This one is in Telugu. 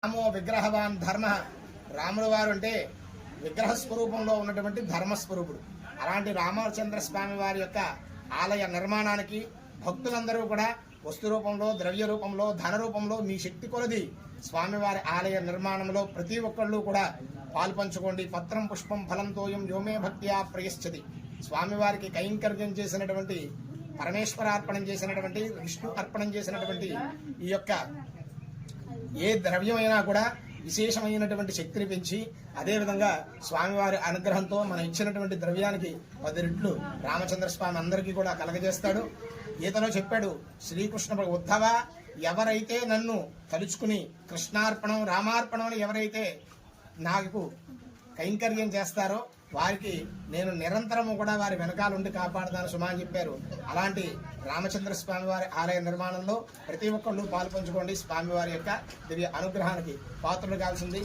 రామో విగ్రహవాన్ ధర్మ. రాముడు వారు అంటే విగ్రహ స్వరూపంలో ఉన్నటువంటి ధర్మస్వరూపుడు. అలాంటి రామచంద్ర స్వామి వారి యొక్క ఆలయ నిర్మాణానికి భక్తులందరూ కూడా వస్తు రూపంలో, ద్రవ్య రూపంలో, ధన రూపంలో మీ శక్తి కొలది స్వామివారి ఆలయ నిర్మాణంలో ప్రతి ఒక్కళ్ళు కూడా పాల్పంచుకోండి. పత్రం పుష్పం ఫలం తోయం యోమే భక్త్యా ప్రయశ్చతి. స్వామివారికి కైంకర్యం చేసినటువంటి, పరమేశ్వరార్పణం చేసినటువంటి, విష్ణు అర్పణం చేసినటువంటి ఈ యొక్క ఏ ద్రవ్యమైనా కూడా విశేషమైనటువంటి శక్తిని పెంచి, అదేవిధంగా స్వామివారి అనుగ్రహంతో మనం ఇచ్చినటువంటి ద్రవ్యానికి 10 రెట్లు రామచంద్ర స్వామి అందరికీ కూడా కలగజేస్తాడు. గీతలో చెప్పాడు శ్రీకృష్ణ ఉద్ధవ, ఎవరైతే నన్ను తలుచుకుని కృష్ణార్పణం రామార్పణం ఎవరైతే నాకు కైంకర్యం చేస్తారో వారికి నేను నిరంతరము కూడా వారి వెనకాలండి కాపాడుతాను సుమా అని చెప్పారు. అలాంటి రామచంద్ర స్వామి వారి ఆలయ నిర్మాణంలో ప్రతి ఒక్కళ్ళు పాల్పంచుకోండి. స్వామివారి యొక్క దివ్య అనుగ్రహానికి పాత్రలు కావాల్సింది.